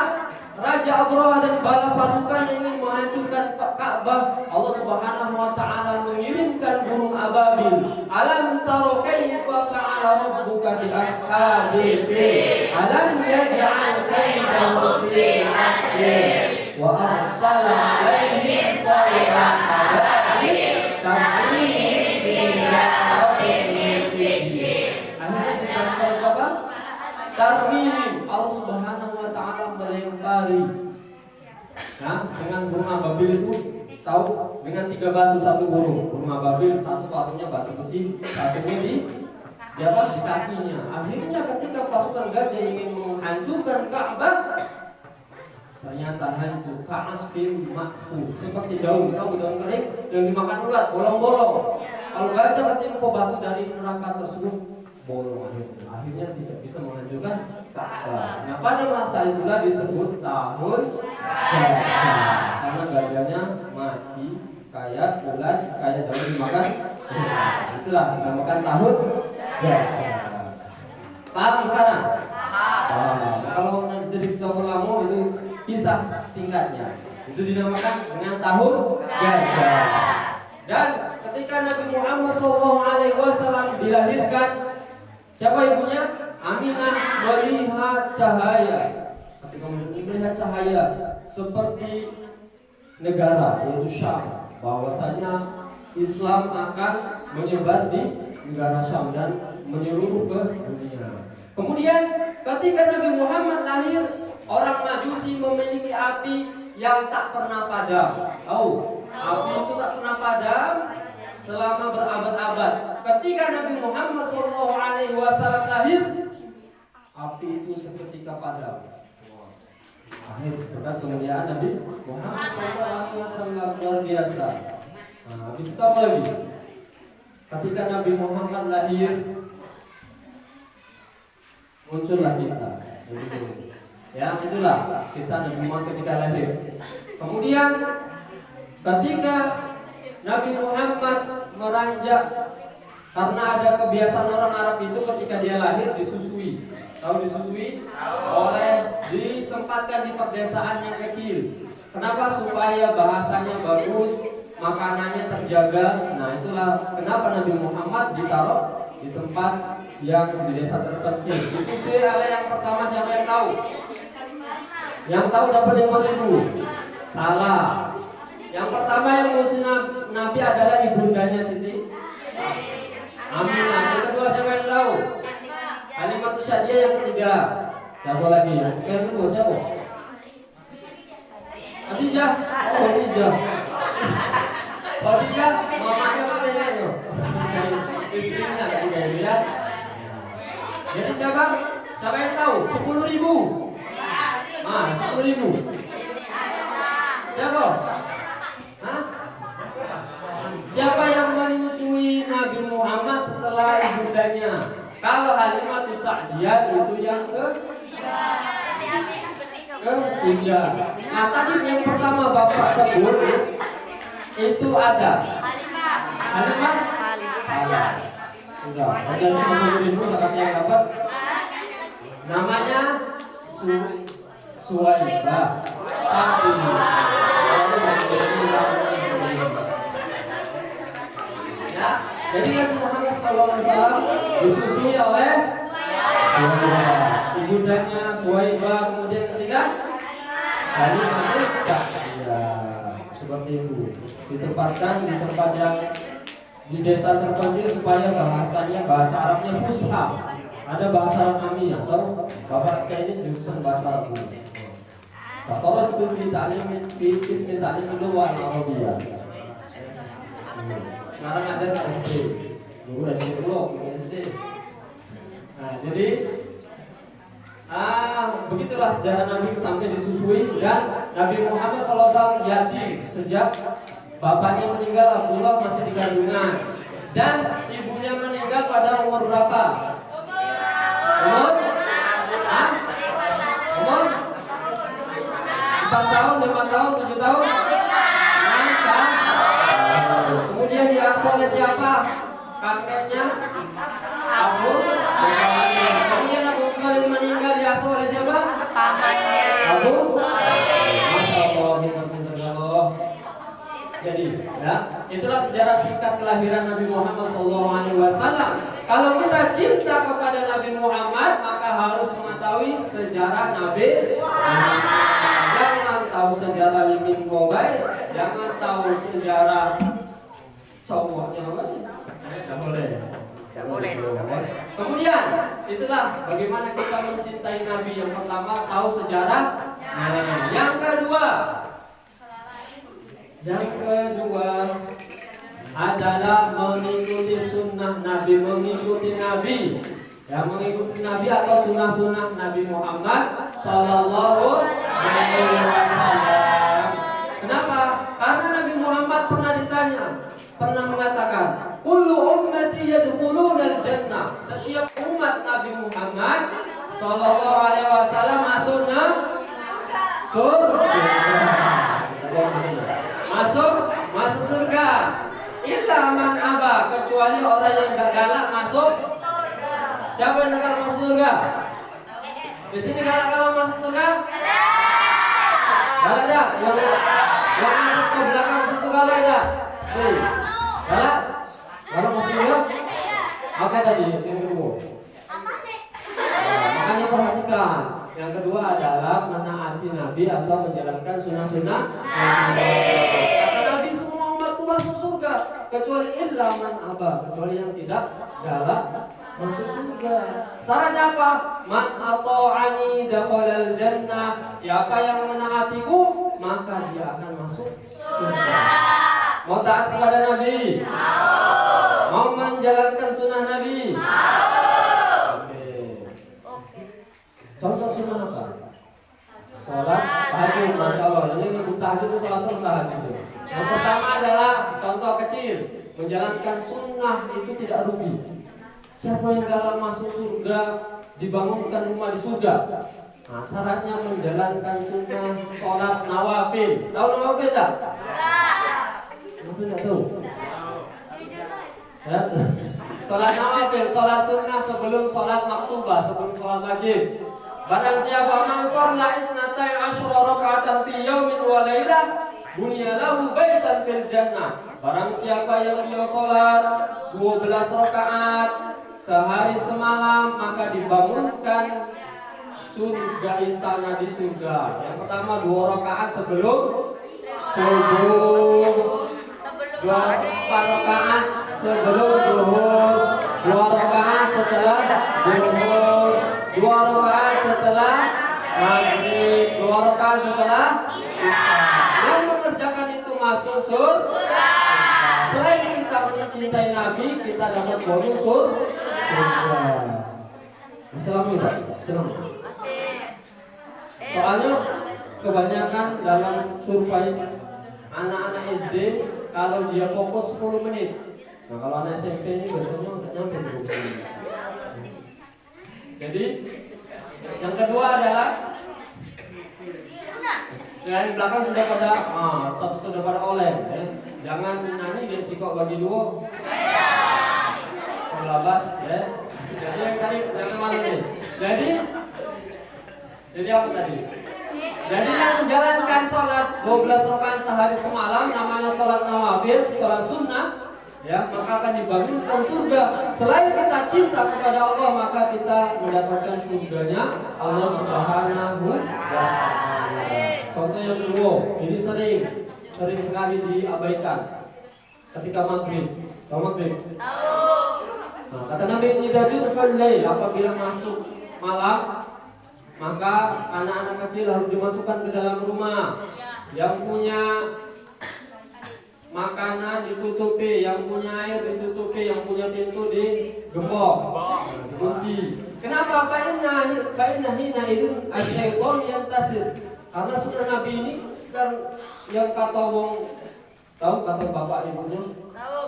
Raja Abraha dan bala pasukan yang ingin menghancurkan Ka'bah, Allah Subhanahu wa Ta'ala mengirimkan burung ababil. Alam taro kaifa fa'ala rabbuka bi ashabil fil. Alam yaj'al kaidahum fi tadlil wa arsala 'alaihim tayran ababil tarmihim bi jarratin min sijil. Akhirnya kita bisa apa? Tarmihim. Allah Subhanahu wa Ta'ala melempari dengan burung ababil itu, tahu, dengan 3 batu satu burung. Burung ababil satu batunya batu kecil, satunya di kakinya. Akhirnya ketika pasukan gajah ingin menghancurkan Ka'bah, ternyata hancur. Ka'asfin ma'kul, seperti daun, tahu daun kering yang dimakan ulat, bolong-bolong. Kalau gajah ketimpa batu dari neraka tersebut, bolong akhirnya tidak bisa menghancurkan Ka'bah. Nah, pada masa itulah disebut tahun gajah, karena gajahnya mati kayak ulat, kayak daun dimakan. Itulah dinamakan tahun gajah. Paham sekarang? Kalau jadi kita ulama itu kisah singkatnya. Itu dinamakan dengan tahun gajah. Dan ketika Nabi Muhammad SAW dilahirkan, siapa ibunya? Aminah melihat cahaya. Ketika melihat cahaya seperti negara yaitu Syam, bahwasanya Islam akan menyebar di negara Syam dan menyeluruh ke dunia. Kemudian ketika Nabi Muhammad lahir, orang Majusi memiliki api yang tak pernah padam. Api itu tak pernah padam selama berabad-abad. Ketika Nabi Muhammad SAW lahir, api itu seketika padam. Akhir berkat kemuliaan Nabi Muhammad SAW luar biasa. Nah, habis itu apa lagi? Ketika Nabi Muhammad lahir, muncullah kita. Ya, itulah kisah Nabi Muhammad ketika lahir. Kemudian ketika Nabi Muhammad meranjak, karena ada kebiasaan orang Arab itu ketika dia lahir disusui. Tahu disusui? Ditempatkan di perdesaan yang kecil. Kenapa? Supaya bahasanya bagus, makanannya terjaga. Nah, itulah kenapa Nabi Muhammad ditaruh di tempat yang di desa terpencil. Disusui oleh yang pertama, siapa yang tahu? Yang tahu dapat 5.000. Salah. Yang pertama yang ngusir Nabi adalah ibundanya Siti Aminah. Yang kedua siapa yang tahu? Halimatus Syadiah. Yang ketiga siapa lagi? Yang kedua siapa? Khadijah. Oh, Khadijah. Khadijah mamanya neneknya. Istrinya ya. Jadi siapa? Siapa yang tahu? 10.000. 10.000. Siapa? Hah? Siapa yang menyusui Nabi Muhammad setelah ibundanya? Kalau Halimatus Sa'diyah itu yang ketiga. Nah, tadi yang pertama Bapak sebut itu ada Halimah. Enggak, ada 10.000 yang dapat. Namanya Suwaibah. Ya, jadi Nabi Muhammad SAW disusui oleh ibundanya Suwaibah, kemudian ketiga Halimatus Sa'diyah. Seperti itu, ditempatkan di tempat yang di desa terpencil supaya bahasanya bahasa Arabnya fusha. Ada bahasa Arab kami atau Bapak kayak ini jurusan bahasa Arab. Kalau itu kita ini dulu Arabia. Sekarang ada SD. Dulu SD dulu, SD. Nah, jadi begitulah sejarah Nabi sampai disusui. Dan Nabi Muhammad SAW yatim sejak bapaknya meninggal, Abdullah masih di kandungan. Dan ibunya meninggal pada umur berapa? Umur? Umur? 4 tahun, 5 tahun, 7 tahun? 6 tahun. Kemudian diasuh oleh siapa? Kakeknya Abu Talib. Kemudian Abu Talib meninggal, diasuh oleh siapa? Pamannya. Abu Masya Allah. Jadi, ya, itulah sejarah singkat kelahiran Nabi Muhammad SAW. Kalau kita cinta kepada Nabi Muhammad, maka harus mengetahui sejarah Nabi Muhammad. Jangan tahu sejarah Limin Bobai, jangan tahu sejarah cowoknya apa? Tidak boleh. Tidak boleh. Kemudian, itulah bagaimana kita mencintai Nabi. Yang pertama, tahu sejarah. Yang kedua adalah mengikuti sunnah Nabi, mengikuti Nabi. Ya, mengikuti Nabi atau sunnah-sunnah Nabi Muhammad Sallallahu Alaihi Wasallam. Kenapa? Karena Nabi Muhammad pernah mengatakan, kullu ummati yadkhuluna al-jannah. Setiap umat Nabi Muhammad Sallallahu Alaihi Wasallam masuk masuk surga. Illa man aba, kecuali orang yang galak masuk. Siapa yang galak masuk surga? Di sini galak masuk surga? ada yang ke belakang satu kali ada. Nih. Galak? Galak masih ingat? Apa tadi yang kedua? Makanya perhatikan. Yang kedua adalah menaati Nabi atau menjalankan sunnah-sunnah Nabi. Kata Nabi semua umatku masuk surga kecuali illa man aba, kecuali yang tidak galak masuk surga. Syaratnya apa? Man ata'ani dakhalal jannah. Siapa yang menaatiku maka dia akan masuk surga. Mau taat kepada Nabi? Mau menjalankan sunnah Nabi? Contoh sunnah apa? Sholat tahajud, masya Allah. Ini tahajud itu sholat tahajud. Yang pertama adalah contoh kecil, menjalankan sunnah itu tidak rugi. Siapa yang galak masuk surga, dibangunkan rumah di surga. Nah, syaratnya menjalankan sunnah sholat nawafil. Tahu nawafil tak? Mungkin tidak tahu. Ya? Sholat nawafil, sholat sunnah sebelum sholat maktubah, sebelum sholat wajib. Barang siapa man shalla isnatai asyra raka'atan fi yaumin wa lailah bunya lahu baitan fil jannah. Barang siapa yang dia salat 12 rakaat sehari semalam maka dibangunkan surga, istana di surga. Yang pertama 2 rakaat sebelum subuh, 4 rakaat sebelum zuhur, 2 rakaat setelah zuhur, 2 rakaat setelah maghrib, 2 rakaat setelah isya. Yang mengerjakan itu masuk surga. Selain kita mencintai Nabi, kita dapat bonus surga. Assalamualaikum. Soalnya kebanyakan dalam survei anak-anak SD kalau dia fokus 10 menit. Nah kalau anak SMP ini biasanya nggak nyampe 20 menit. Jadi yang kedua adalah di belakang sudah pada oleh ya. Jangan nyanyi dan sikok bagi dua. Labas ya. Jadi yang tadi jangan malu nih. Jadi apa tadi? Jadi yang menjalankan sholat 12 rakaat sehari semalam namanya sholat nawafil, sholat sunnah. Ya, maka akan dibangunkan surga. Selain kita cinta kepada Allah, maka kita mendapatkan surganya Allah Subhanahu wa Ta'ala. Contoh yang kedua, ini sering sekali diabaikan ketika maghrib. Tahu maghrib? Nah, kata Nabi ini apabila masuk malam, maka anak-anak kecil harus dimasukkan ke dalam rumah. Yang punya makanan ditutupi, yang punya air ditutupi, yang punya pintu digembok, dikunci. Kenapa? Fa'inna hina idin asyaiton yantasir. Karena sunnah Nabi ini kan yang kata wong, tahu kata bapak ibunya,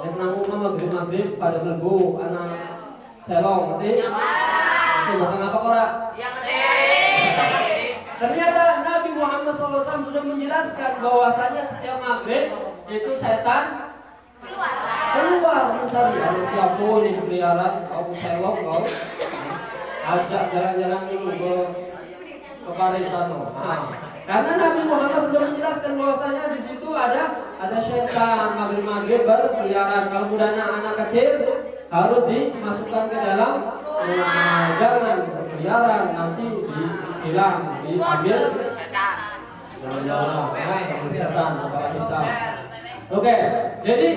yang namun maghrib pada mlebu anak selong, ngerti? Itu bahasa apa ora? Ternyata Nabi Muhammad SAW sudah menjelaskan bahwasanya setiap maghrib itu setan keluar mencari ada siapa nih peliharaan kamu selong kau ajak jalan-jalan dulu ke Parisano. Karena Nabi Muhammad sudah menjelaskan bahwasanya di situ ada setan maghrib berkeliaran. Kalau mudah anak kecil harus dimasukkan ke dalam rumah, jangan berkeliaran nanti hilang, diambil jalan-jalan, setan kepala hitam. Oke, jadi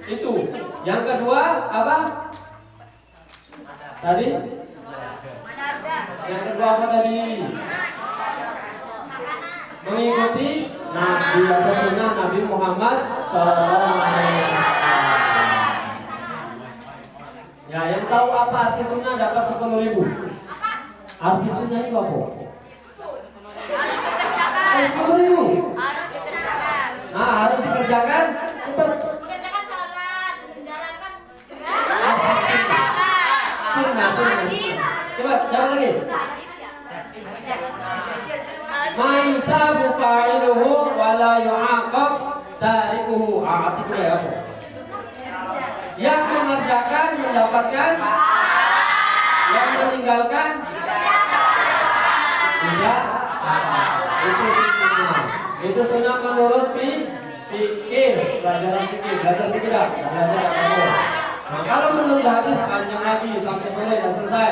itu. Yang kedua apa? Tadi? Yang kedua apa tadi? Mengikuti Nabi atau sunnah Nabi Muhammad SAW. Ya, yang tahu apa arti sunnah dapat 10.000. Arti sunnah itu apa? 10.000. Nah, harus dikerjakan cepat. Mengerjakan sholat, menjalankan Sunnah. Coba, jangan lagi. Ma'yusabu fa'iluhu wa la yu'aqab tarikuhu. Arti itu ya apa? Yang mengerjakan mendapatkan, yang meninggalkan tidak. Itu sunnah. Itu sunnah menurut fikih, pelajaran fikih, belajar fikih dah, belajar agama. Nah, kalau menurut hadis panjang Nabi sampai sore dan selesai.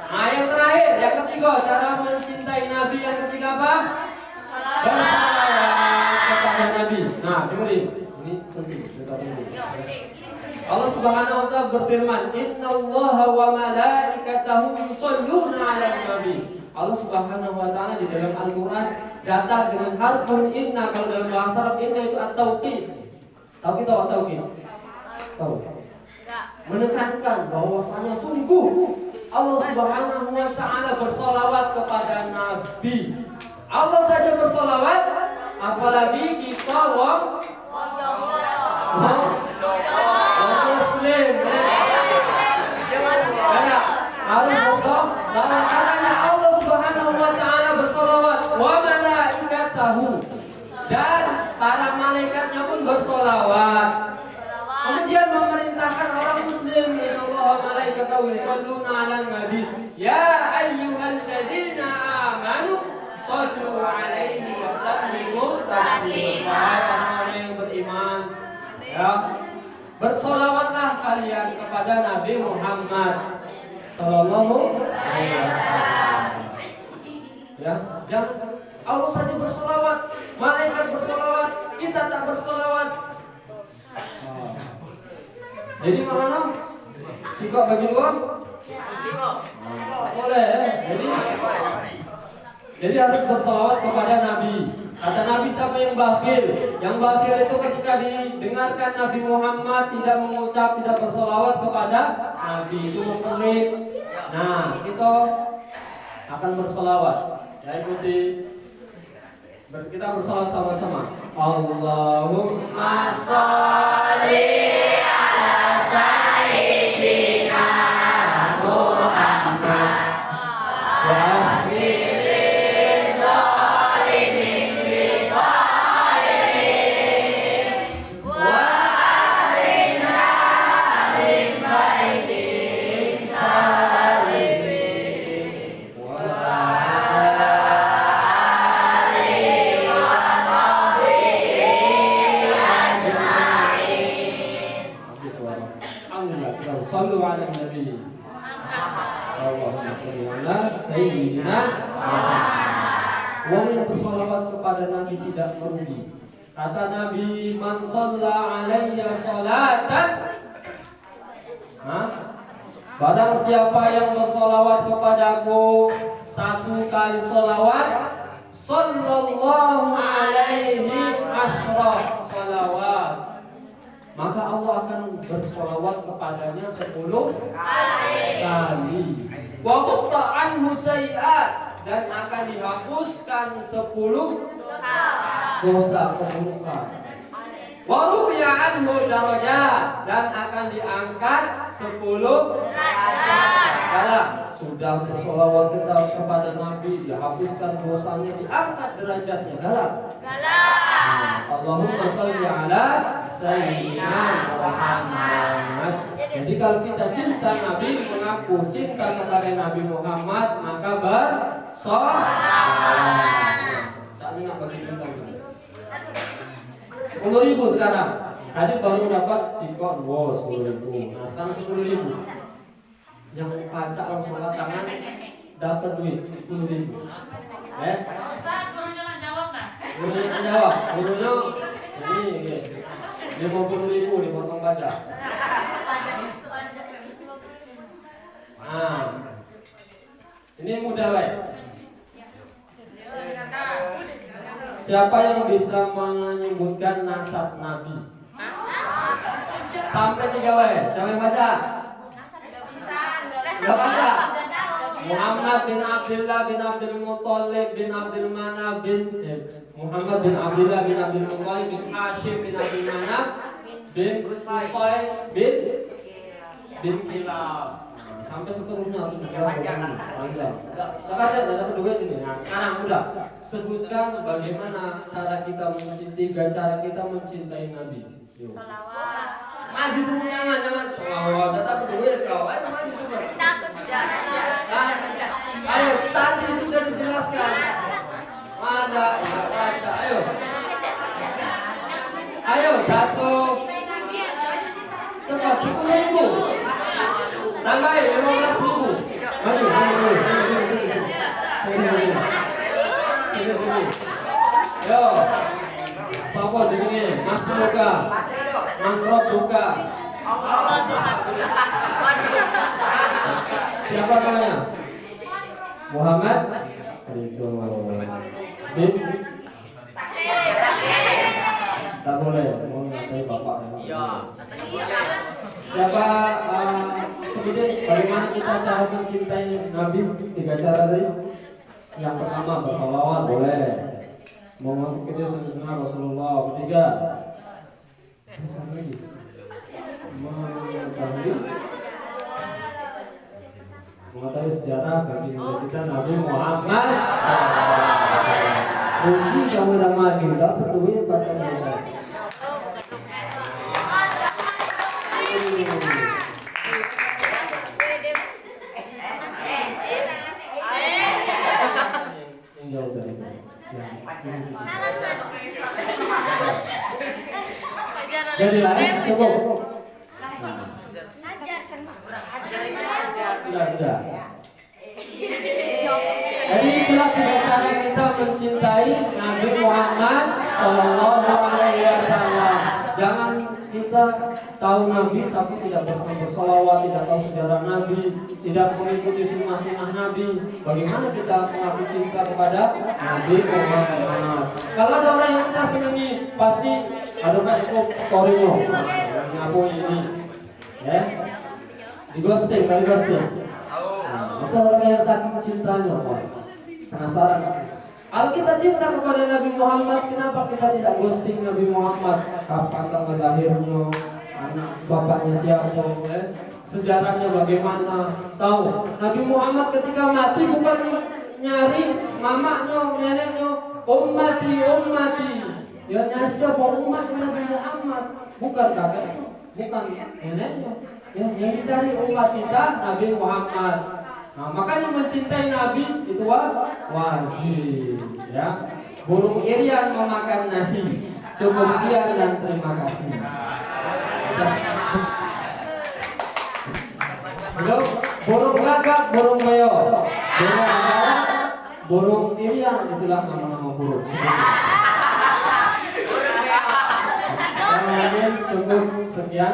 Nah, yang terakhir, yang ketiga, cara mencintai Nabi yang ketiga apa? Bersalawat kepada Nabi. Nah, dengerin. Ini penting, kita penting. Allah Subhanahu wa taala berfirman, "Innallaha wa malaikatahu yusholluna 'alan nabi." Allah Subhanahu wa taala di dalam Al-Qur'an datang dengan harfun inna. Kalau dalam bahasa Arab inna itu at-tauqid. Tahu kita at-tauqid? Tahu. Menekankan bahwasanya sungguh Allah Subhanahu wa taala bersolawat kepada Nabi. Allah saja bersolawat, apalagi kita wong Muslim. Karena harus bersolawat. Karena Allah Subhanahu wa taala bersolawat, wa malaikatahu, dan para malaikatnya pun bersolawat. Kemudian memerintahkan orang Muslim, innallaha wa malaikatahu yusholluna 'alan nabi, ya ayyuhalladzina amanu shollu 'alaihi wa sallimu taslima. Orang yang beriman, ya, bersolawatlah kalian kepada Nabi Muhammad sallallahu alaihi wasallam. Ya, jangan Allah saja bersolawat, malaikat bersolawat, kita tak bersolawat. Jadi mana? Sikap bagi dua? Boleh. Jadi harus bersolawat kepada Nabi. Kata Nabi, siapa yang bakhil? Yang bakhil itu ketika didengarkan Nabi Muhammad tidak mengucap, tidak bersolawat kepada Nabi, itu mengpelit. Nah, kita akan bersolawat. Ya, ikuti. Kita bersolawat sama-sama. Allahumma sholli ala sayyidina Muhammad wa sallu ala nabi. Allahumma sholli ala sayyidina Muhammad. Wong yang bersolawat kepada Nabi tidak merugi. Kata Nabi, man shalla alayya sholatan, barang siapa yang bersolawat kepadaku satu kali solawat, sallallahu alaihi asyra sholawat, maka Allah akan bersolawat kepadanya 10 kali. Wa qutta anhu sayiat, dan akan dihapuskan 10 dosa keburukan. Wa rufi'a anhu darajat, dan akan diangkat 10 derajat. Sudah bersolawat kita kepada Nabi, dihapuskan dosanya, diangkat derajatnya. Galak. Allahumma sholli ala sayyidina Muhammad. Jadi kalau kita cinta Nabi, mengaku cinta kepada Nabi Muhammad, maka bersolawat. Tak ingat bagi kita. 10.000 sekarang. Tadi baru dapat sikot, wow 10.000. Nah sekarang 10.000. Yang pacak langsung angkat tangan, dapat duit 10.000. Ustaz, gurunya nggak jawab nggak? Gurunya nggak jawab. Gurunya ini 50.000 dipotong baca. Nah, ini mudah weh. Siapa yang bisa menyebutkan nasab Nabi? Sampai 3 weh. Siapa yang baca? Enggak baca. Muhammad bin Abdullah bin Abdul Muttalib bin Abdul Manaf Muhammad bin Abdullah bin Abdul Muttalib bin Hashim bin Abdul Manaf bin Qusay bin Kilab. Sampai seterusnya harus panjang. Enggak dapat duit ini. Nah, sekarang udah sebutkan bagaimana cara kita mencintai, cara kita mencintai Nabi. Yuk. Maju dulu, jangan selawat. Dapat duit kau. Ayo maju coba. Ayo, tadi sudah dijelaskan. Mana? Baca, ayo. satu. Cepat 10.000. Tambahin 15.000. Mari, sini. Yo, siapa jadinya? Mas buka, Mangrove buka. Siapa namanya? Muhammad. Itu. Bin. Tak boleh. Mau ngatain bapak. Iya. Siapa sedikit bagaimana kita cara mencintai Nabi? 3 cara tadi. Yang pertama bersalawat boleh. Mengikuti sunnah Rasulullah. Ketiga, mengetahui sejarah baginda kita Nabi Muhammad. Mungkin kamu udah maju, dapat duit baca Al-Quran. Yang jauh dari itu. Jadi lain cukup. Sudah. Jadi itulah 3 cara kita mencintai Nabi Muhammad Sallallahu Alaihi Wasallam. Jangan kita tahu Nabi tapi tidak bersolawat, tidak tahu sejarah Nabi, tidak mengikuti sunnah Nabi. Bagaimana kita mengaku cinta kepada Nabi Muhammad? Kalau ada orang yang kita senangi, pasti ada Facebook story-nya. Ngaku ini, ya, di ghosting. Itu orang yang saking cintanya, Pak. Penasaran? Kalau kita cinta kepada Nabi Muhammad, kenapa kita tidak ghosting Nabi Muhammad? Kapan tanggal lahirnya, anak bapaknya siapa, sejarahnya bagaimana? Tahu? Nabi Muhammad ketika mati bukan nyari mamanya, neneknya, ummati. Dia nyari siapa? Umat Nabi Muhammad, bukan kakeknya, bukan neneknya. Yang dicari umat kita Nabi Muhammad. Nah, makanya mencintai Nabi itu wajib, ya. Burung irian memakan nasi, cukup siang dan terima kasih. Belum, burung gagak, burung beo, burung gagak, burung irian, itulah nama-nama burung. Kemudian cukup sekian,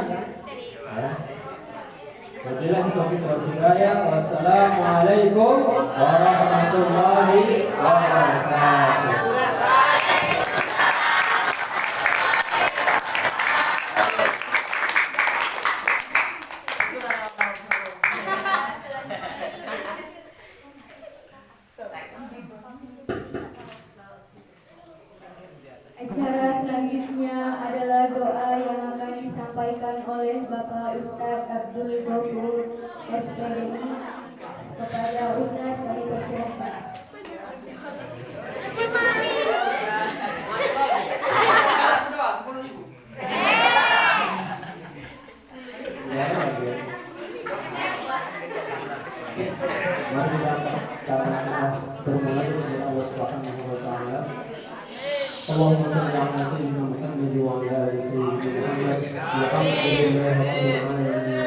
ya. Wabillahi taufiq wal hidayah. Wassalamualaikum warahmatullahi wabarakatuh. Acara selanjutnya adalah doa yang akan disampaikan oleh Bapak Ustadz Abdul Ghafur SPDI. Kepada Ustadz kami persilakan. Mari kita bermulai dengan Allah Subhanahu wa taala. Allahumma shalli ala sayyidina Muhammad wa ala ali sayyidina Muhammad. Alhamdulillahi rabbil alamin.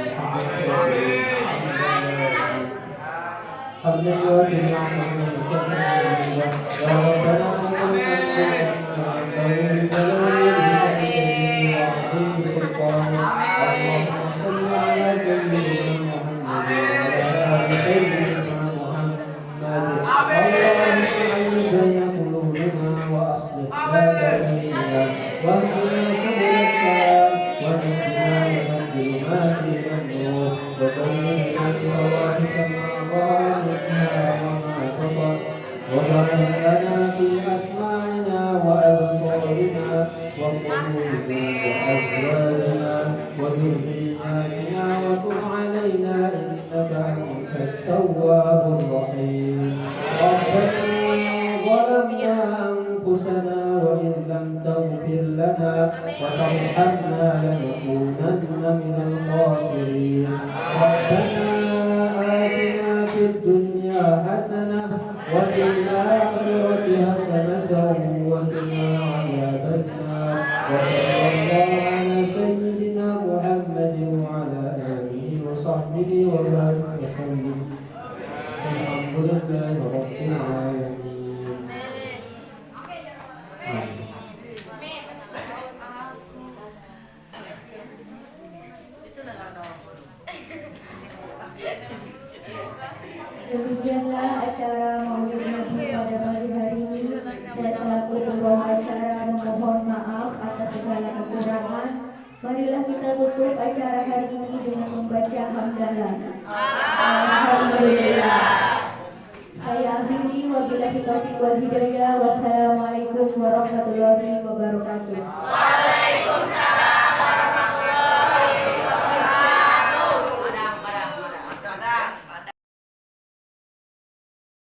وترحمنا لنكونن من الخاسرين ربنا آتنا في الدنيا حسنة وفي الآخرة حسنة وقنا عذاب النار وصلى الله Demikianlah acara Maulid Nabi pada pagi hari ini. Saya selaku pembawa acara memohon maaf atas segala kekurangan. Marilah kita tutup acara hari ini dengan membaca hamdalah. Alhamdulillah. Saya akhiri, wabillahi taufiq wal hidayah. Wassalamualaikum warahmatullahi wabarakatuh.